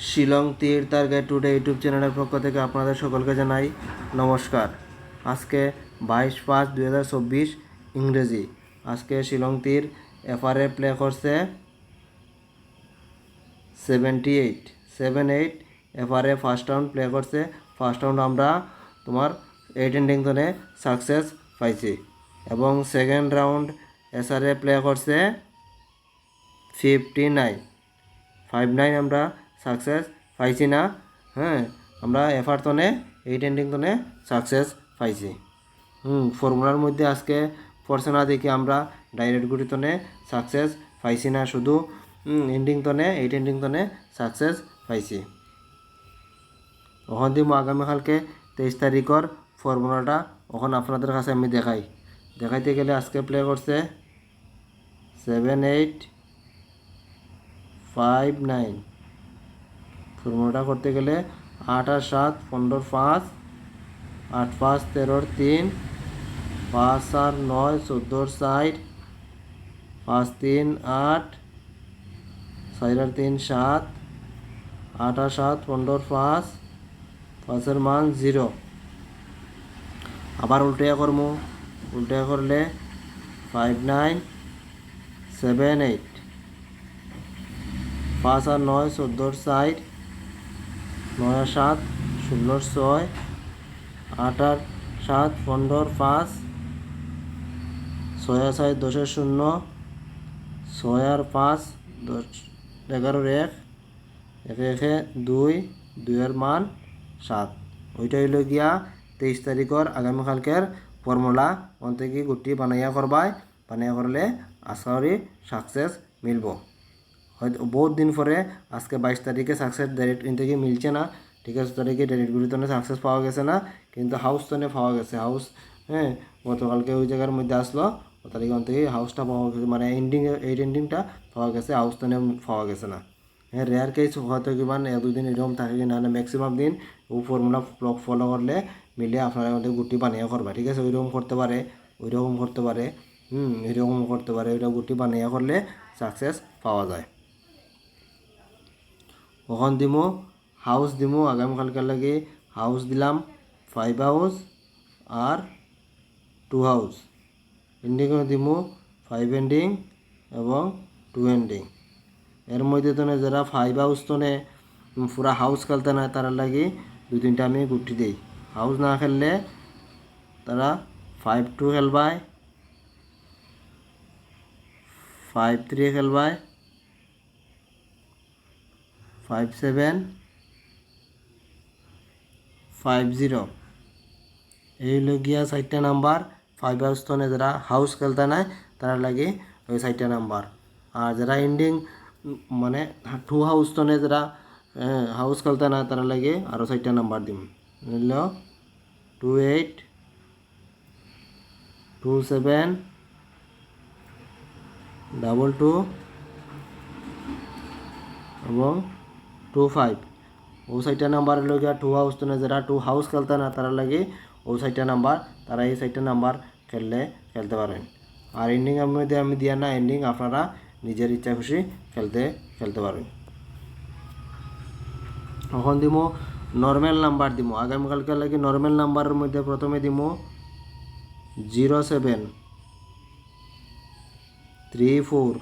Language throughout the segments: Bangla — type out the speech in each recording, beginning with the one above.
শিলং তীর টার্গেট টুডে ইউটিউব চ্যানেলের পক্ষ থেকে আপনাদের সকলকে জানাই নমস্কার। আজকে 22/5/2024 ইংরেজি। আজকে শিলং তীর এফআরএ প্লে করছে 78 এফআরএ ফার্স্ট রাউন্ড প্লে করছে। ফার্স্ট রাউন্ড আমরা তোমার 8 এন্ডিংটনে সাকসেস পাইছি এবং সেকেন্ড রাউন্ড এসআরএ প্লে করছে 59 আমরা সাকসেস পাইছি না। হ্যাঁ, আমরা এফআর তনে 8 এন্ডিং তনে সাকসেস পাইছি। ফর্মুলার মধ্যে আজকে পড়ছে না দেখি আমরা ডাইরেক্ট গুটি তনে সাকসেস পাইছি না, শুধু এন্ডিং তনে 8 এন্ডিং তনে সাকসেস পাইছি। ওখান দিয়ে আগামীকালকে 23 তারিখের ফর্মুলাটা ওখানে আপনাদের কাছে আমি দেখাইতে গেলে আজকে প্লে করছে 7859। ফর্মুলাটা করতে গেলে 8 আর 7 15 5 8 5 13 3 5 আর 9 14 4 5 3 8 4 আর 3 7 8 আর 7 15 5 5 এর মান 0। আবার উল্টে করলে 5978। 5 আর 9 14 4 9 আর 7 16 6 8 আর 7 15 5 6 আর 7 10 0 6 আর 5 10 11 1 2 2 এর মান 7। ওইটা হইল গিয়া 23 তারিখের আগামীকালকের ফর্মুলা। ওন থেকে গুটি বানাইয়া করলে আশা করি সাকসেস মিলব। হয়তো বহুত দিন পরে আজকে 22 তারিখে সাকসেস ডাইরেক্ট থেকে মিলছে না। ঠিক আছে, তারিখে ডাইরেক্ট গুলিতনে সাকসেস পাওয়া গেছে না, কিন্তু হাউস তনে পাওয়া গেছে। হাউস গতকালকে ওই জায়গার মধ্যে আসলো, ও তারিখে থেকে হাউসটা পাওয়া গেছে, মানে এইট এন্ডিংটা পাওয়া গেছে, হাউস তনে পাওয়া গেছে না। রেয়ার কেস হয়তো কিমান 1-2 দিন এরকম থাকে, না ম্যাক্সিমাম দিন ও ফর্মুলা ফলো করলে মিলে আপনারা মধ্যে গুটি বানিয়ে করবা। ঠিক আছে, ওইরকম করতে পারে ওইরকম করতে পারে ওইটা গুটি বানিয়ে করলে সাকসেস পাওয়া যায়। ওখান হাউস দিমো আগামীকালকার লাগে। হাউস দিলাম 5 হাউস আর 2 হাউস। এন্ডিংও দিমো 5 এন্ডিং এবং 2 এন্ডিং। এর মধ্যে তো যারা 5 হাউস তো পুরা হাউস খেলতে না, তারা লাগে 2-3টা আমি গুটি দিই। হাউস না খেললে তারা 5-2 খেলবায়, 5-3 খেলবায়, 5-7, 5-0। এই লগিয়া 4টা নাম্বার 5 হাউস তনে যারা হাউস খেলতে নাই তারা লাগে ওই 4টা নাম্বার। আর যারা এন্ডিং মানে 2 হাউস তনে যারা হাউস খেলতে না তারা লাগে আরও 4টা নাম্বার দিম। নিল 28, 27, 22 এবং 25। ও 4টা নাম্বার লগিয়া 2 হাউস তনে যারা 2 হাউস খেলতে না তারা লাগে ও 4টা নাম্বার, তারা এই 4টা নাম্বার খেলতে পারেন। আর এন্ডিংয়ের মধ্যে আমি দিয়া না, এন্ডিং আপনারা নিজের ইচ্ছা খুশি খেলতে পারেন। এখন দিমো নর্মাল নাম্বার দিমো আগামীকালকে লাগে। নর্মাল নাম্বারের মধ্যে প্রথমে দিমো 07, 34,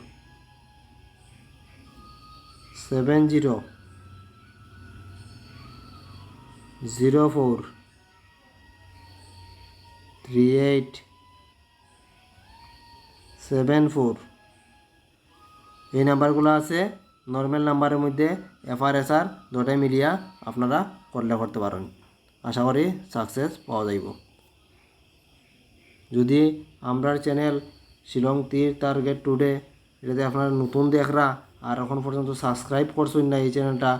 70, 04, 38, 74। এই নাম্বারগুলো আছে নর্মাল নাম্বারের মধ্যে। এফআরএসআর দুটাই মিলিয়া আপনারা করতে পারেন। আশা করি সাকসেস পাওয়া যাইব। যদি আমরা চ্যানেল শিলং তীর টার্গেট টুডে এটাতে আপনারা নতুন দেখরা আর এখন পর্যন্ত সাবস্ক্রাইব করছেন না এই চ্যানেলটা,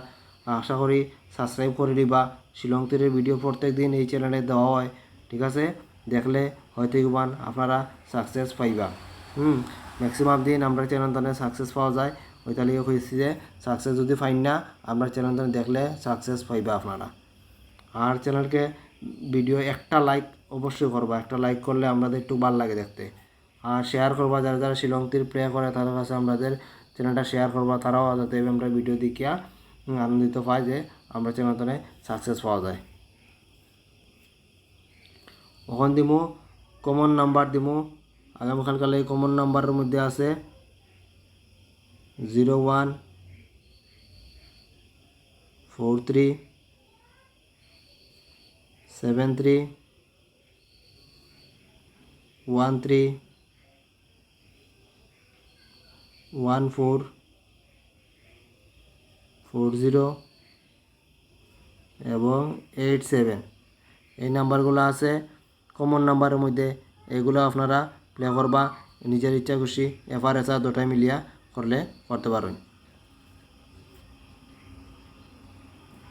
আশা করি সাবস্ক্রাইব করে দিবা। শিলং তীরের ভিডিও প্রত্যেক দিন এই চ্যানেলে দেওয়া হয়। ঠিক আছে, দেখলে হয়তো ইবান আপনারা সাকসেস পাইবা। ম্যাক্সিমাম দিন আমরা চ্যানেল ধরে সাকসেস পাওয়া যায়। ওই তাহলে হয়েছি যে সাকসেস যদি পাইন না, আমরা চ্যানেল ধরে দেখলে সাকসেস পাইবা আপনারা। আর চ্যানেলকে ভিডিও একটা লাইক অবশ্যই করবা, একটা লাইক করলে আমাদের একটু ভালো লাগে দেখতে। আর শেয়ার করবা, যারা যারা শিলং তীর প্লে করে তাদের কাছে আমাদের চ্যানেলটা শেয়ার করবা, তারাও যাতে আমরা ভিডিও দেখিয়া আনন্দিত পাই যে আমরা চ্যানেলটানে সাকসেস পাওয়া যায়। ওখান দিমু কমন নাম্বার দিমু। আগামীকালকালে এই কমন নাম্বারের মধ্যে আছে 01 43 73 13 14 40 এবং 87। এই নাম্বারগুলো আছে কমন নাম্বারের মধ্যে। এগুলো আপনারা প্লে করবা নিজের ইচ্ছা খুশি FRSR দুটাই মিলিয়া করতে পারেন।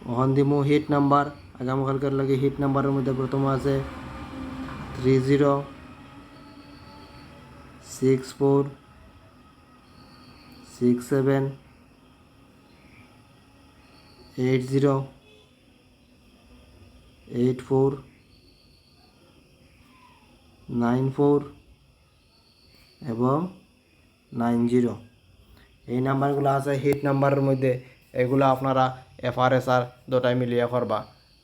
ওখান দিমু হিট নাম্বার। আগামীকালকের লাগে হিট নাম্বারের মধ্যে প্রথম আছে 30 64 67 80 84 94 এবং 90। এই নাম্বারগুলো আছে হিট নাম্বারের মধ্যে। এগুলো আপনারা FRSR দুটাই মিলিয়ে করবা,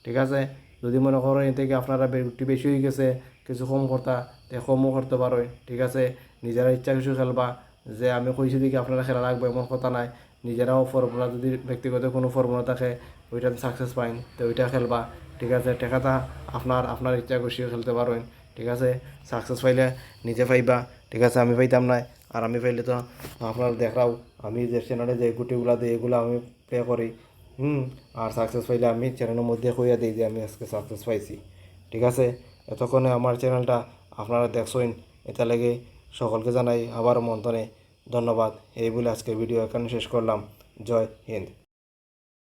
ঠিক আছে। যদি মনে করেন এ থেকে আপনারা একটু বেশি হয়ে গেছে, কিছু কম করতা, তে কমও করতে পারো, ঠিক আছে। নিজেরা ইচ্ছা কিছু খেলবা, যে আমি কইছি দিকে আপনারা খেলা রাখবো এমন কথা নাই। নিজেরাও ফর্মুলা যদি ব্যক্তিগত কোনো ফর্মুলা থাকে ওইটাতে সাকসেস পাইন তো ওইটা খেলবা, ঠিক আছে। টেকাটা আপনার ইচ্ছা খুশি খেলতে পারেন, ঠিক আছে। সাকসেস পাইলে নিজে পাইবা, ঠিক আছে। আমি পাইতাম না, আর আমি পাইলে তো আপনার দেখাও। আমি যে চ্যানেলে যে গুটিগুলা দিই এগুলো আমি প্লে করি, আর সাকসেস পাইলে আমি চ্যানেলের মধ্যে কইয়া দিই যে আমি আজকে সাকসেস পাইছি, ঠিক আছে। এতক্ষণে আমার চ্যানেলটা আপনারা দেখছেন, এটা লেগে সকলকে জানাই আবার মন্তনে ধন্যবাদ। এই বলে আজকের ভিডিও এখানে শেষ করলাম। জয় হিন্দ।